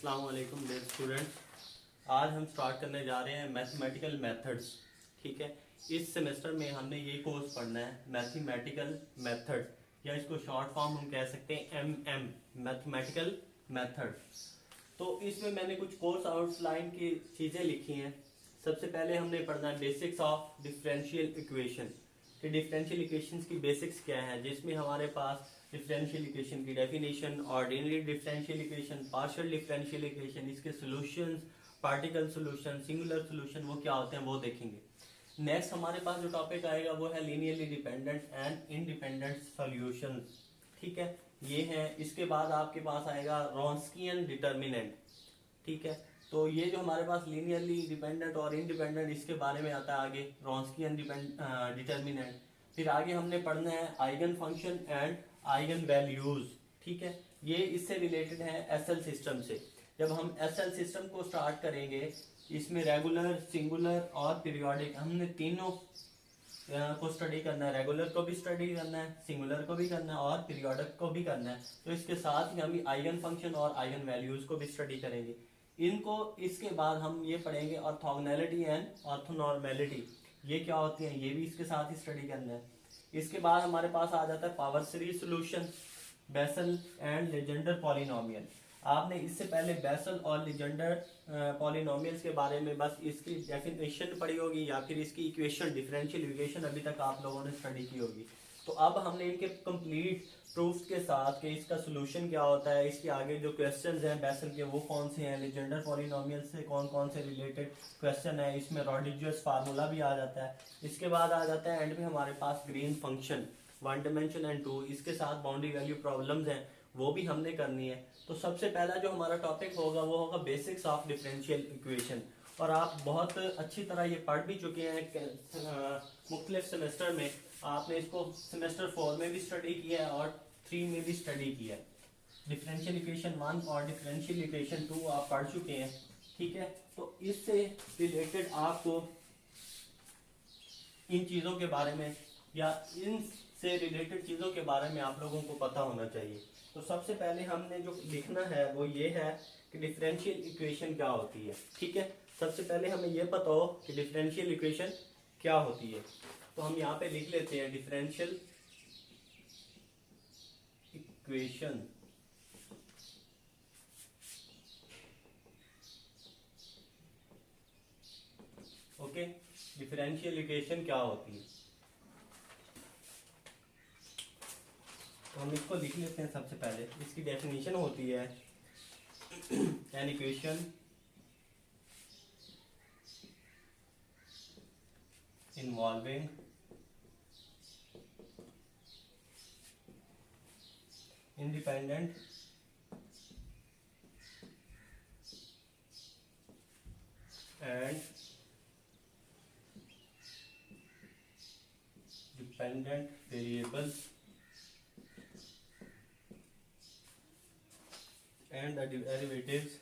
अस्सलाम वालेकुम dear students. आज हम स्टार्ट करने जा रहे हैं मैथमेटिकल मेथड्स। ठीक है, इस सेमेस्टर में हमने ये कोर्स पढ़ना है मैथमेटिकल मेथड्स, या इसको शॉर्ट फॉर्म हम कह सकते हैं MM, मैथमेटिकल मेथड। तो इसमें मैंने कुछ कोर्स आउटलाइन की चीज़ें लिखी हैं। सबसे पहले हमने पढ़ना है बेसिक्स ऑफ डिफरेंशियल इक्वेशन कि डिफरेंशियल इक्वेशंस की बेसिक्स क्या है, जिसमें हमारे पास डिफरेंशियल इक्वेशन की definition, ordinary differential equation, partial differential equation, इसके solutions, particle solution, singular solution वो क्या होते हैं वो देखेंगे। नेक्स्ट हमारे पास जो टॉपिक आएगा वो है linearly dependent and independent solutions. ठीक है, ये है। इसके बाद आपके पास आएगा रॉन्स्कियन डिटर्मिनेंट। ठीक है, तो ये जो हमारे पास लीनियरली डिपेंडेंट और इंडिपेंडेंट, इसके बारे में आता है आगे रॉन्स्कियन डिटर्मिनेंट। फिर आगे हमने पढ़ना है eigen function and eigen values. ठीक है, ये इससे रिलेटेड है एसएल सिस्टम से। जब हम एसएल सिस्टम को स्टार्ट करेंगे, इसमें रेगुलर, सिंगुलर और पीरियोडिक, हमने तीनों को स्टडी करना है। रेगुलर को भी स्टडी करना है, सिंगुलर को भी करना है और पीरियोडिक को भी करना है। तो इसके साथ ही हम आइगन फंक्शन और आइगन वैल्यूज को भी स्टडी करेंगे इनको। इसके बाद हम ये पढ़ेंगे ऑर्थोगोनैलिटी एंड ऑर्थोनॉर्मेलिटी, ये क्या होती है, ये भी इसके साथ ही स्टडी करना है। इसके बाद हमारे पास आ जाता है power series solution, Bessel and Legendre polynomial. आपने इससे पहले बेसल और लेजेंडर पॉलिनोमियल्स के बारे में बस इसकी डेफिनेशन पढ़ी होगी, या फिर इसकी इक्वेशन, डिफरेंशियल इक्वेशन अभी तक आप लोगों ने स्टडी की होगी। तो अब हमने इनके कंप्लीट प्रूफ्स के साथ कि इसका सोल्यूशन क्या होता है, इसके आगे जो क्वेश्चंस हैं बेसल के वो कौन से हैं, लेजेंडर पॉलिनोमियल से कौन कौन से रिलेटेड क्वेश्चन है, इसमें रॉडिजियस फार्मूला भी आ जाता है। इसके बाद आ जाता है एंड में हमारे पास green function, one dimension and two, इसके साथ बाउंड्री वैल्यू प्रॉब्लम्स हैं वो भी हमने करनी है। तो सबसे पहला जो हमारा टॉपिक होगा वो होगा बेसिक्स ऑफ डिफरेंशियल इक्वेशन। और आप बहुत अच्छी तरह ये पढ़ भी चुके हैं मुख्तलिफ सेमेस्टर में। आपने इसको सेमेस्टर 4 में भी स्टडी किया है और 3 में भी स्टडी किया है। डिफरेंशियल इक्वेशन 1 और डिफरेंशियल इक्वेशन 2 आप पढ़ चुके हैं। ठीक है, तो इससे रिलेटेड आपको इन चीज़ों के बारे में या इन से रिलेटेड चीज़ों के बारे में आप लोगों को पता होना चाहिए। तो सबसे पहले हमने जो लिखना है वो ये है कि डिफरेंशियल इक्वेशन क्या होती है। ठीक है, सबसे पहले हमें ये पता हो कि डिफरेंशियल इक्वेशन क्या होती है। तो हम यहाँ पे लिख लेते हैं differential equation. Okay, differential equation क्या होती है तो हम इसको लिख लेते हैं। सबसे पहले इसकी डेफिनेशन होती है an equation involving independent and dependent variables and the derivatives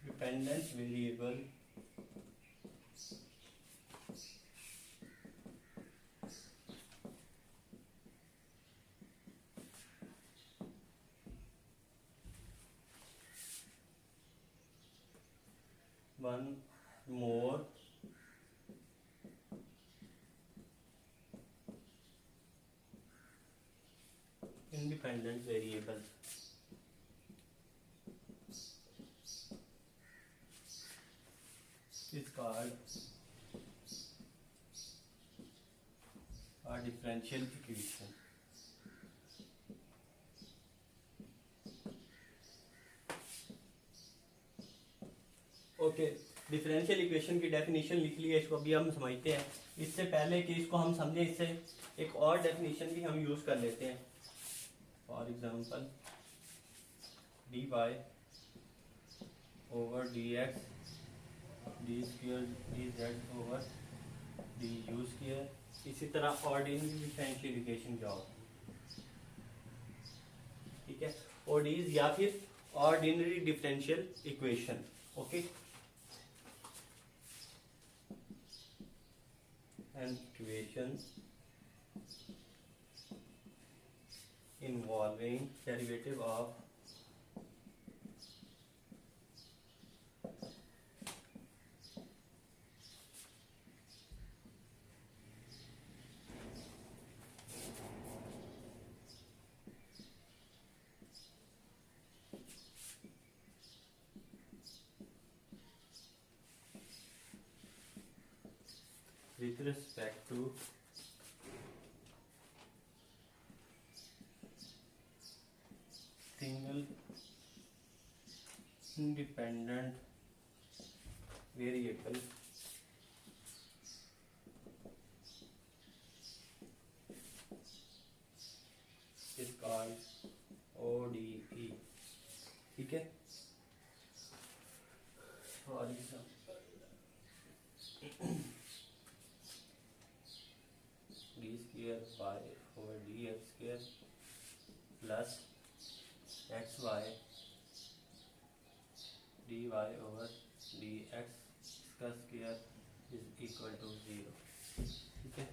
dependent variable one more independent variable is called a differential equation. Okay, differential equation की डेफिनेशन लिख ली है, इसको अभी हम समझते हैं। इससे पहले कि इसको हम समझें, इससे एक और डेफिनेशन भी हम यूज कर लेते हैं। For example dy over dx D square dz over du square. इसी तरह ऑर्डिनरी डिफरेंशियल इक्वेशन क्या होती है। ठीक ठीक है, ओडीज या फिर ordinary differential equation. Okay, and equation involving derivative of with respect to single independent variable is called ODE। ठीक है, sorry d square y over d x square plus x y d y over d x का square is equal to 0। ठीक है,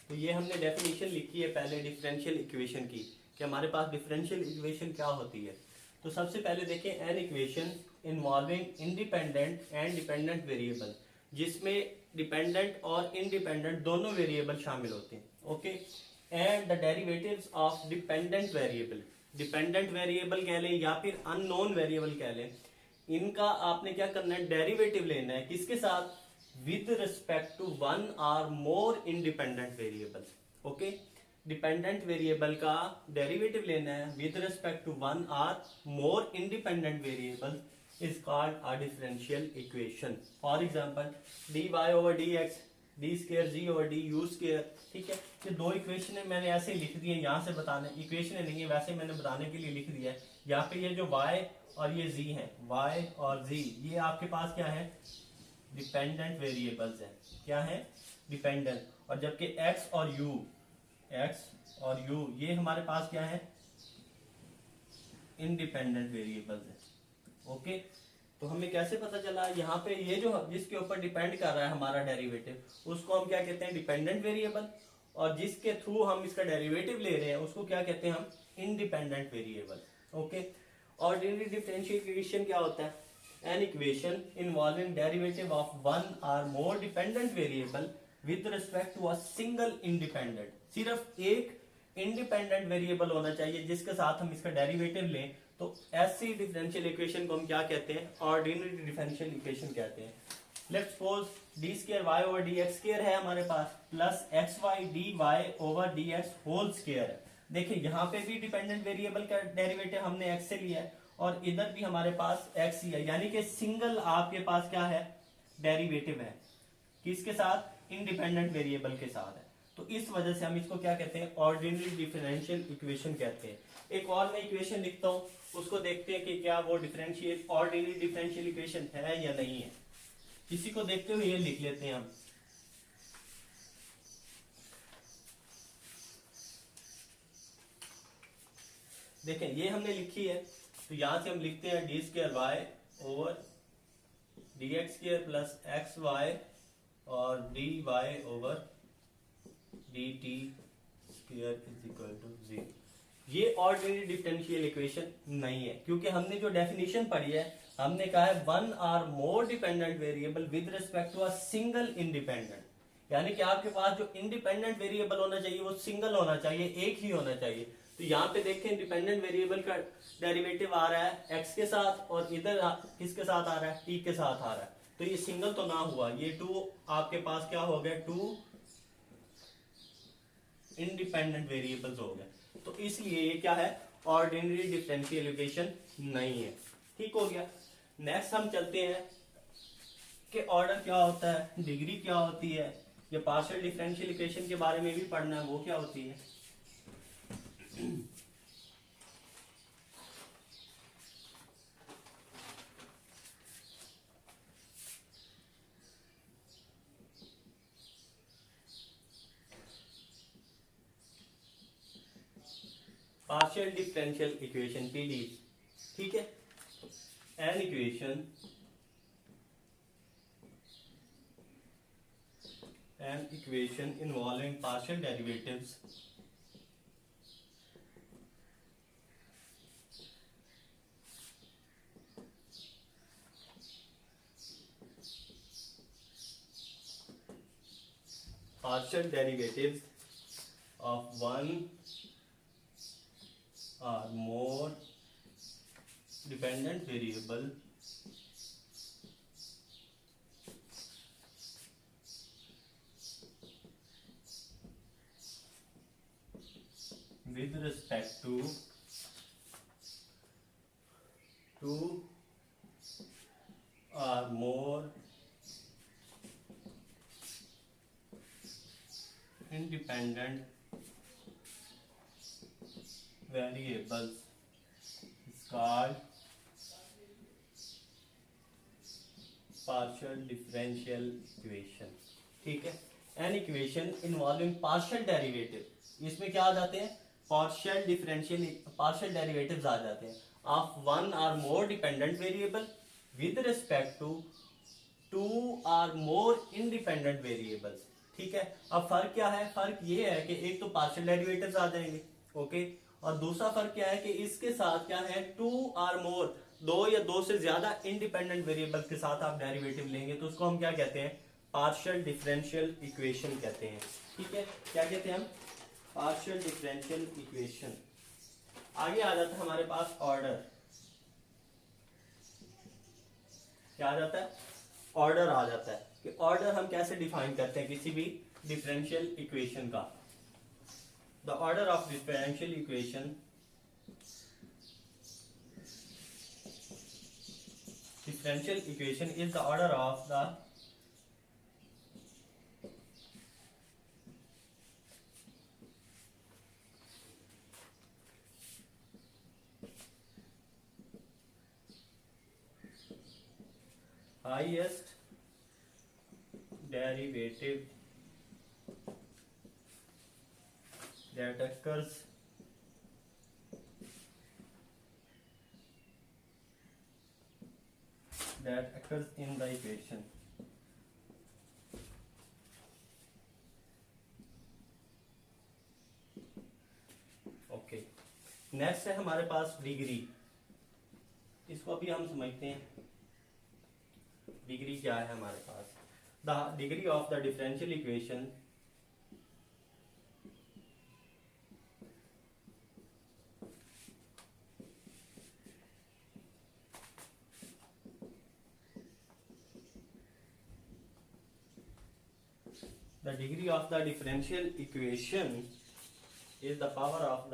तो ये हमने definition लिखी है पहले डिफरेंशियल इक्वेशन की, कि हमारे पास डिफरेंशियल इक्वेशन क्या होती है। तो सबसे पहले देखें N equation involving independent and dependent variable, जिसमें डिपेंडेंट और इंडिपेंडेंट दोनों वेरिएबल शामिल होते हैं। Okay, and the derivatives of dependent variable, dependent variable कह लें या फिर अननोन वेरिएबल कह लें, इनका आपने क्या करना है, डेरिवेटिव लेना है। किसके साथ, with respect to one or more independent variable. Okay, dependent variable का डेरिवेटिव लेना है with respect to one or more independent variable is called a differential equation. For example d y over d x d square z over d u square. ठीक है, ये दो equation है, मैंने ऐसे लिख दी है, यहाँ से बताने इक्वेशन नहीं है, वैसे मैंने बताने के लिए लिख दिया है। यहाँ पे ये जो y और ये z है, y और z, ये आपके पास क्या है, डिपेंडेंट वेरिएबल्स है। क्या है, डिपेंडेंट। और जबकि x और u ये हमारे पास क्या है, इंडिपेंडेंट वेरिएबल्स है। ओके, तो हमें कैसे पता चला, यहाँ पे ये जो जिसके ऊपर डिपेंड कर रहा है हमारा डेरिवेटिव, उसको हम क्या कहते हैं, डिपेंडेंट वेरिएबल, और जिसके थ्रू हम इसका डेरिवेटिव ले रहे हैं उसको क्या कहते हैं हम, independent variable. Okay, ordinary differential equation क्या होता है, an equation involving derivative of one or more dependent variable with respect to a single independent. सिर्फ एक इंडिपेंडेंट वेरिएबल होना चाहिए जिसके साथ हम इसका डेरिवेटिव लें, तो ऐसी डिफरेंशियल इक्वेशन को हम क्या कहते हैं, ऑर्डिनरी डिफरेंशियल इक्वेशन कहते हैं। Let's suppose d square y over d x square है हमारे पास, plus x y d y over d x whole square है। देखिए यहाँ पे भी डिपेंडेंट वेरिएबल का डेरिवेटिव हमने एक्स से लिया है और इधर भी हमारे पास एक्स ही है, यानी कि सिंगल आपके पास क्या है, डेरिवेटिव है। किसके साथ, इंडिपेंडेंट वेरिएबल के साथ है। तो इस वजह से हम इसको क्या कहते हैं, ऑर्डिनरी डिफरेंशियल इक्वेशन कहते हैं। एक और मैं इक्वेशन लिखता हूँ, उसको देखते हैं कि क्या वो डिफरेंशियल ऑर्डिनरी डिफरेंशियल इक्वेशन है या नहीं है। किसी को देखते हुए ये लिख लेते हैं हम, देखें ये हमने लिखी है, तो यहां से हम लिखते हैं d square y over d x square plus x y और d y over d t square is equal to 0। ये ऑर्डिनरी डिफरेंशियल इक्वेशन नहीं है, क्योंकि हमने जो डेफिनेशन पढ़ी है, हमने कहा है one or more dependent variable with respect to a single independent, यानी कि आपके पास जो इंडिपेंडेंट वेरिएबल होना चाहिए वो सिंगल होना चाहिए, एक ही होना चाहिए। तो यहाँ पे देखें डिपेंडेंट वेरिएबल का डेरिवेटिव आ रहा है x के साथ और इधर किसके साथ आ रहा है, t के साथ आ रहा है, तो ये सिंगल तो ना हुआ, ये टू आपके पास क्या हो गया, टू इंडिपेंडेंट वेरिएबल्स हो गए। तो इसलिए ये क्या है, ऑर्डिनरी डिफरेंशियल इक्वेशन नहीं है। ठीक हो गया। नेक्स्ट हम चलते हैं कि ऑर्डर क्या होता है, डिग्री क्या होती है, या पार्शियल डिफरेंशियल इक्वेशन के बारे में भी पढ़ना है, वो क्या होती है। पार्शियल डिफरेंशियल इक्वेशन पीडी, ठीक है। An equation involving partial derivatives of one or more dependent variable with respect to two or more independent variables is called partial differential equation, ठीक है। An equation involving partial derivative, इसमें क्या आ जाते हैं, partial derivatives आ जाते हैं of one और more dependent variable with respect to two और मोर इंडिपेंडेंट वेरिएबल्स, ठीक है। अब फर्क क्या है, फर्क ये है कि एक तो पार्शियल डेरिवेटिव्स आ जाएंगे, ओके, और दूसरा फर्क क्या है कि इसके साथ क्या है, टू और मोर, दो या दो से ज्यादा इंडिपेंडेंट वेरिएबल के साथ आप डेरिवेटिव लेंगे तो उसको हम क्या कहते हैं, पार्शियल डिफरेंशियल इक्वेशन कहते हैं, ठीक है। क्या कहते हैं हम, पार्शियल डिफरेंशियल इक्वेशन। आगे आ जाता है हमारे पास ऑर्डर, क्या आ जाता है, ऑर्डर आ जाता है कि ऑर्डर हम कैसे डिफाइन करते हैं किसी भी डिफरेंशियल इक्वेशन का। The order of differential equation, differential equation is the order of the highest derivative that occurs in the equation. Okay, next है हमारे पास डिग्री। इसको अभी हम समझते हैं डिग्री क्या है हमारे पास। The degree of the differential equation the degree of the differential equation is the power of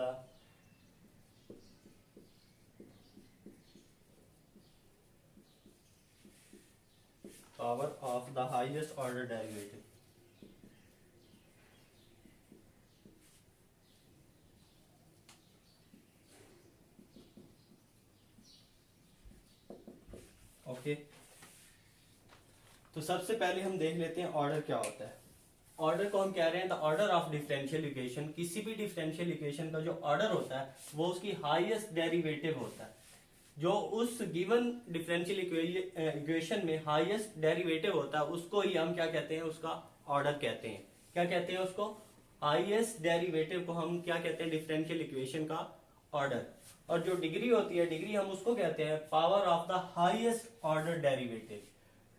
the highest order derivative. Okay, तो सबसे पहले हम देख लेते हैं ऑर्डर क्या होता है। ऑर्डर को हम कह रहे हैं the order of differential equation. किसी भी डिफरेंशियल इक्वेशन का जो ऑर्डर होता है वो उसकी हाईएस्ट डेरिवेटिव होता है। जो उस गिवन डिफरेंशियल इक्वेशन में हाईएस्ट डेरिवेटिव होता है उसको ही हम क्या कहते हैं, उसका ऑर्डर कहते हैं। क्या कहते हैं उसको, हाईएस्ट डेरिवेटिव को हम क्या कहते हैं, डिफरेंशियल इक्वेशन का ऑर्डर। और जो डिग्री होती है, डिग्री हम उसको कहते हैं power of the highest order derivative.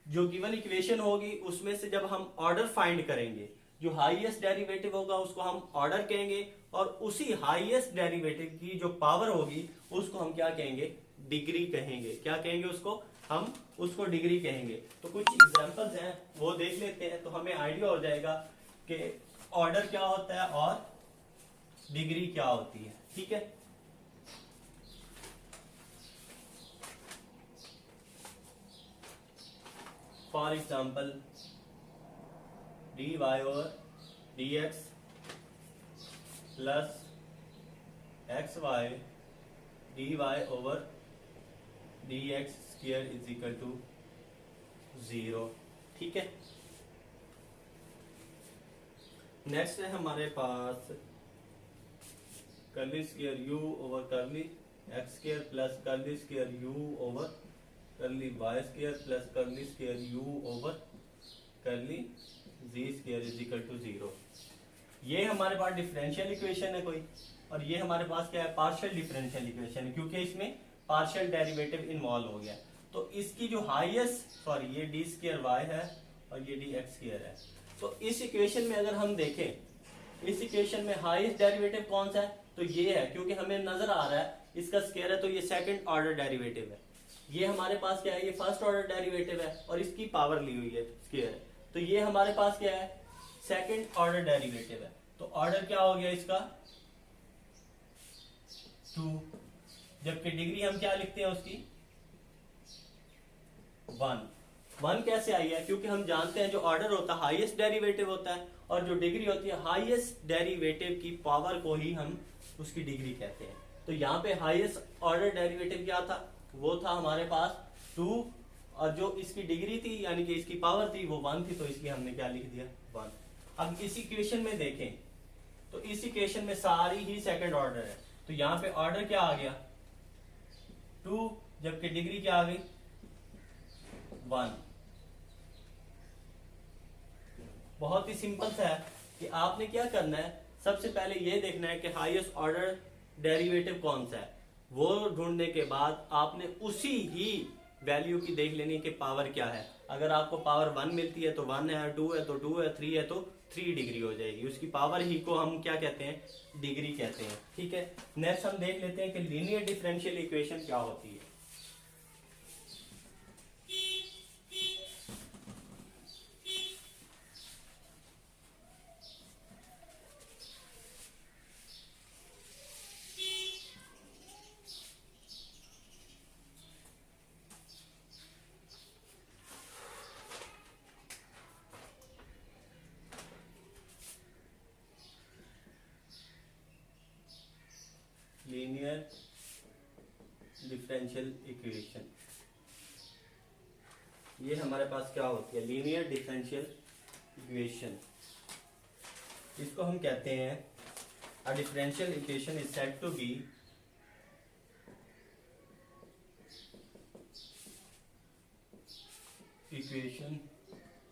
जो गिवन इक्वेशन होगी उसमें से जब हम ऑर्डर फाइंड करेंगे, जो हाईएस्ट डेरिवेटिव होगा उसको हम ऑर्डर कहेंगे, और उसी हाईएस्ट डेरिवेटिव की जो पावर होगी उसको हम क्या कहेंगे, डिग्री कहेंगे। क्या कहेंगे उसको, हम उसको डिग्री कहेंगे। तो कुछ एग्जांपल्स हैं वो देख लेते हैं तो हमें आइडिया हो जाएगा कि ऑर्डर क्या होता है और डिग्री क्या होती है, ठीक है। For example dy over dx plus xy dy over dx square is equal to 0, ठीक है। नेक्स्ट है हमारे पास curly square u over curly x square plus curly square u over curly y square plus curly square u over curly z square is equal to 0। ये हमारे पास differential equation है कोई, और ये हमारे पास क्या है, पार्शियल डिफरेंशियल इक्वेशन है, क्योंकि इसमें पार्शियल डेरिवेटिव इन्वॉल्व हो गया। तो इसकी जो हाईएस्ट, सॉरी ये डी स्क्वायर वाई है और ये डी एक्स स्क्वायर है। तो इस इक्वेशन में अगर हम देखें, इस इक्वेशन में हाईएस्ट डेरिवेटिव कौन सा है, तो ये है, क्योंकि हमें नजर आ रहा है इसका स्क्वायर है, तो ये सेकंड ऑर्डर डेरिवेटिव है। ये हमारे पास क्या है, ये फर्स्ट ऑर्डर डेरिवेटिव है और इसकी पावर ली हुई है स्क्वायर है, तो ये हमारे पास क्या है, सेकंड ऑर्डर डेरिवेटिव है। तो ऑर्डर क्या हो गया इसका 2, जबकि डिग्री हम क्या लिखते हैं उसकी 1 कैसे आई है, क्योंकि हम जानते हैं जो ऑर्डर होता है हाईएस्ट डेरिवेटिव होता है, और जो डिग्री होती है हाईएस्ट डेरिवेटिव की पावर को ही हम उसकी डिग्री कहते हैं। तो यहाँ पे हाईएस्ट ऑर्डर डेरिवेटिव क्या था, वो था हमारे पास 2, और जो इसकी डिग्री थी यानी कि इसकी पावर थी वो 1 थी, तो इसलिए हमने क्या लिख दिया 1। अब इस इक्वेशन में देखें तो इस इक्वेशन में सारी ही सेकंड ऑर्डर है, तो यहाँ पे ऑर्डर क्या आ गया 2, जबकि डिग्री क्या आ गई 1। बहुत ही सिंपल सा है कि आपने क्या करना है, सबसे पहले ये देखना है कि हाईएस्ट ऑर्डर डेरिवेटिव कौन सा है, वो ढूंढने के बाद आपने उसी ही वैल्यू की देख लेनी कि पावर क्या है। अगर आपको पावर 1 मिलती है तो 1 है, 2 है तो 2 है, 3 है तो 3 डिग्री हो जाएगी। उसकी पावर ही को हम क्या कहते हैं, डिग्री कहते हैं। ठीक है, नेक्स्ट हम देख लेते हैं कि लीनियर डिफरेंशियल इक्वेशन क्या होती है। लीनियर डिफरेंशियल इक्वेशन, ये हमारे पास क्या होती है, लीनियर डिफरेंशियल इक्वेशन। इसको हम कहते हैं a differential equation is said to be equation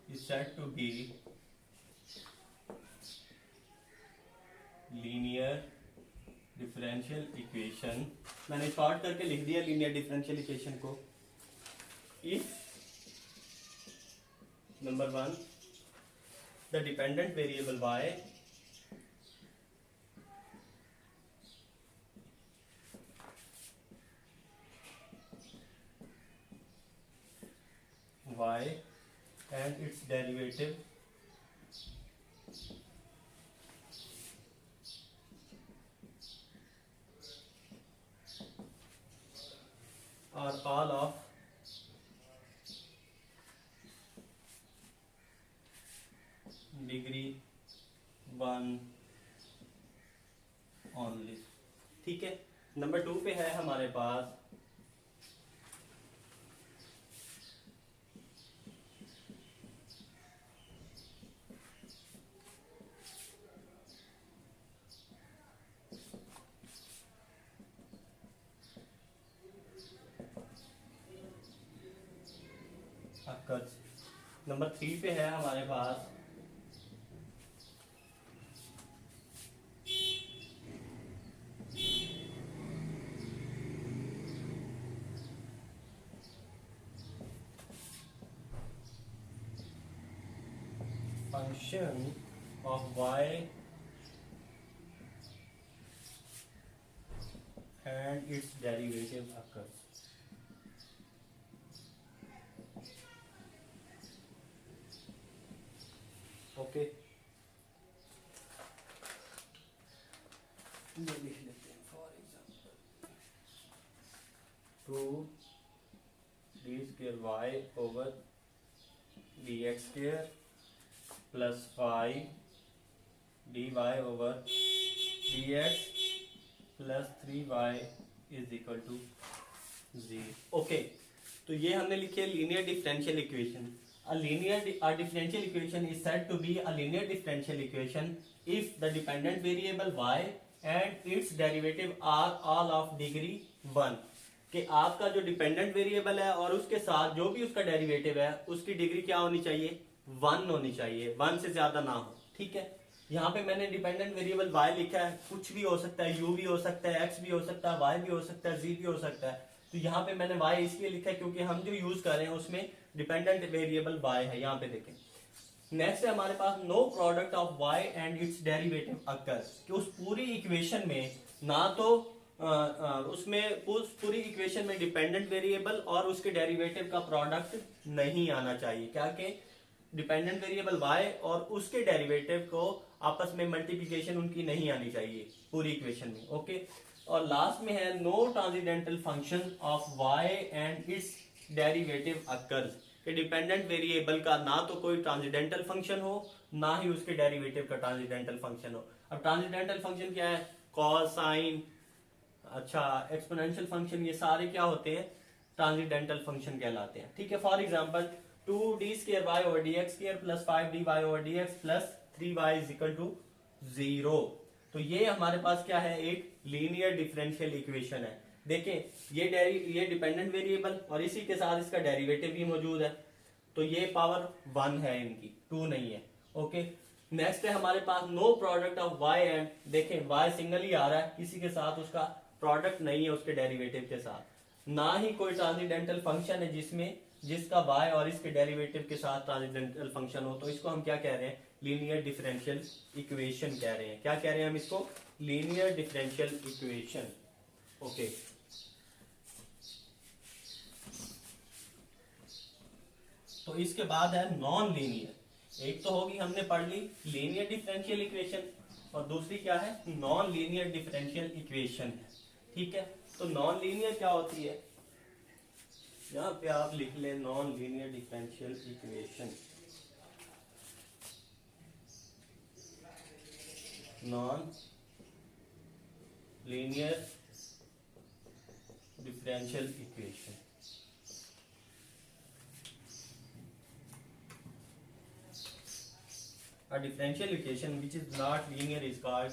is said to be linear differential equation. मैंने शॉर्ट करके लिख दिया लीनियर डिफरेंशियल इक्वेशन को। If number 1 the dependent variable y and its derivative are all of degree 1 only। ठीक है, number 2 पे है हमारे पास नंबर 3 पे है हमारे पास function of y and its derivative occurs। ओके, ये लिख लेते हैं for example 2 d square y over d x square plus 5 d y over d x plus 3y is equal to 0। ओके, तो ये हमने लिखी है linear differential equation. A differential equation is said to be a linear differential equation if the dependent variable y and its derivative are all of degree 1, कि आपका जो dependent variable है और उसके साथ जो भी उसका डेरिवेटिव है उसकी डिग्री क्या होनी चाहिए, 1 होनी चाहिए, 1 से ज्यादा ना हो। ठीक है, यहाँ पे मैंने डिपेंडेंट वेरिएबल y लिखा है, कुछ भी हो सकता है, u भी हो सकता है, x भी हो सकता है, y भी हो सकता है, z भी हो सकता है। तो यहाँ पे मैंने y इसलिए लिखा है क्योंकि हम जो यूज कर रहे हैं उसमें डिपेंडेंट वेरिएबल y है। यहाँ पे देखें, नेक्स्ट है हमारे पास no product of y and its derivative occurs, कि उस पूरी इक्वेशन में ना तो उसमें उस पूरी इक्वेशन में डिपेंडेंट वेरिएबल और उसके डेरिवेटिव का प्रोडक्ट नहीं आना चाहिए। क्या के डिपेंडेंट वेरिएबल y और उसके डेरिवेटिव को आपस में मल्टीप्लिकेशन उनकी नहीं आनी चाहिए पूरी इक्वेशन में। ओके, और लास्ट में है no transcendental function of y and its derivative occurs, कि डिपेंडेंट वेरिएबल का ना तो कोई ट्रांसेंडेंटल फंक्शन हो ना ही उसके डेरिवेटिव का ट्रांसेंडेंटल फंक्शन हो। अब ट्रांसेंडेंटल फंक्शन क्या है, कॉस, साइन, अच्छा एक्सपोनेंशियल फंक्शन, ये सारे क्या होते हैं, ट्रांसेंडेंटल फंक्शन कहलाते हैं। ठीक है, for example 2d² y over dx² plus 5dy over dx plus 3y is equal to 0। तो ये हमारे पास क्या है, एक लीनियर डिफरेंशियल इक्वेशन है। देखें ये डिपेंडेंट वेरिएबल और इसी के साथ इसका डेरिवेटिव भी मौजूद है, तो ये पावर 1 है इनकी, 2 नहीं है। ओके, नेक्स्ट है हमारे पास no product of y and, देखें y सिंगल ही आ रहा है, किसी के साथ उसका प्रोडक्ट नहीं है उसके डेरिवेटिव के साथ, ना ही कोई ट्रांसेंडेंटल फंक्शन है जिसका y और इसके डेरिवेटिव के साथ ट्रांसेंडेंटल फंक्शन हो, तो इसको हम क्या कह रहे हैं, लीनियर डिफरेंशियल इक्वेशन कह रहे हैं। क्या कह रहे हैं हम इसको, लीनियर डिफरेंशियल इक्वेशन। ओके, तो इसके बाद है नॉन लीनियर। एक तो होगी हमने पढ़ ली लीनियर डिफरेंशियल इक्वेशन और दूसरी क्या है, नॉन लीनियर डिफरेंशियल इक्वेशन है। ठीक है, तो नॉन लीनियर क्या होती है, यहाँ पे आप लिख ले non linear differential equation. Non linear differential equation, a differential equation which is not linear is called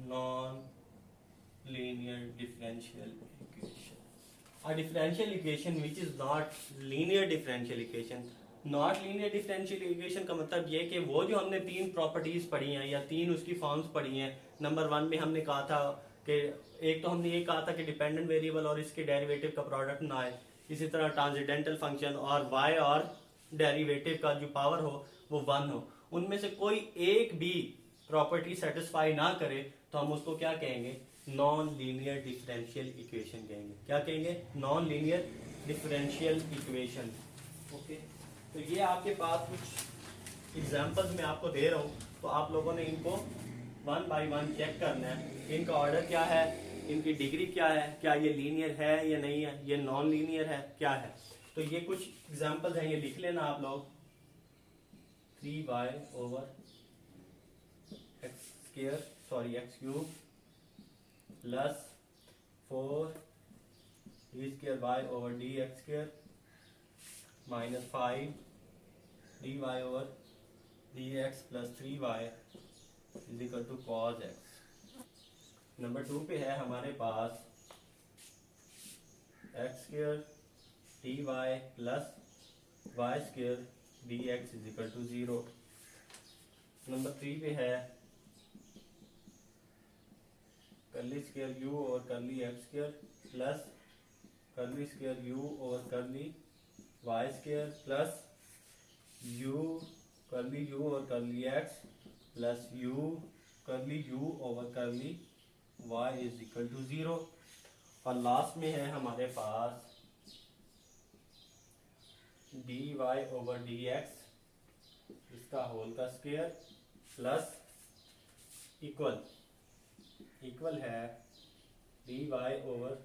non-linear differential equation. A differential equation which is not linear differential equation. Not linear differential equation का मतलब ये कि वो जो हमने 3 properties पढ़ी हैं या 3 उसकी फॉर्म्स पढ़ी हैं, नंबर 1 में हमने कहा था कि एक तो हमने ये कहा था कि डिपेंडेंट वेरिएबल और इसके डेरिवेटिव का प्रोडक्ट ना आए, इसी तरह ट्रांसेंडेंटल फंक्शन और y और डेरिवेटिव का जो पावर हो वो 1 हो, उनमें से कोई एक भी प्रॉपर्टी सेटिस्फाई ना करे तो हम उसको क्या कहेंगे, नॉन लीनियर डिफरेंशियल इक्वेशन कहेंगे। क्या कहेंगे, non linear differential equation. Okay, तो ये आपके पास कुछ एग्जांपल्स मैं आपको दे रहा हूँ, तो आप लोगों ने इनको 1 बाय 1 चेक करना है, इनका ऑर्डर क्या है, इनकी डिग्री क्या है, क्या ये लीनियर है या नहीं है, ये नॉन लीनियर है क्या है। तो ये कुछ एग्जांपल्स हैं, ये लिख लेना आप लोग। 3y over x cube plus 4d² y over dx² minus 5 dy over dx plus 3y is equal to cos x। Number 2 पे है हमारे पास x² dy plus y² dx is equal to 0। Number 3 पे है कर्ली स्क्वायर u और curly x² plus curly square u और curly y² plus u curly u और curly x plus u curly u और curly y is equal to 0। और last में है हमारे पास dy ओवर dx इसका होल का स्क्वायर प्लस इक्वल है 3y/dx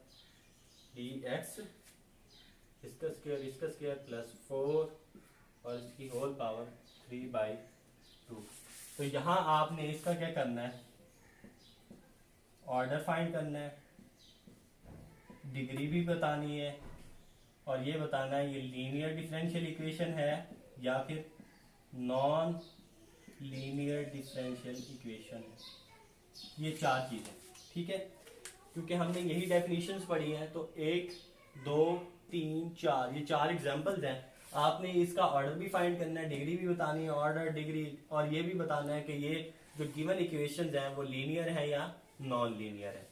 इसका स्क्वायर प्लस 4 और इसकी होल पावर 3/2। तो यहाँ आपने इसका क्या करना है, ऑर्डर फाइंड करना है, डिग्री भी बतानी है और ये बताना है ये लीनियर डिफरेंशियल इक्वेशन है या फिर नॉन लीनियर डिफरेंशियल इक्वेशन है। ये 4 चीजें, ठीक है। क्योंकि हमने यही डेफिनेशंस पढ़ी हैं तो 1 2 3 4 ये 4 एग्जांपल्स हैं। आपने इसका ऑर्डर भी फाइंड करना है, डिग्री भी बतानी है, ऑर्डर डिग्री, और ये भी बताना है कि ये जो गिवन इक्वेशंस हैं वो लीनियर है या नॉन लीनियर है।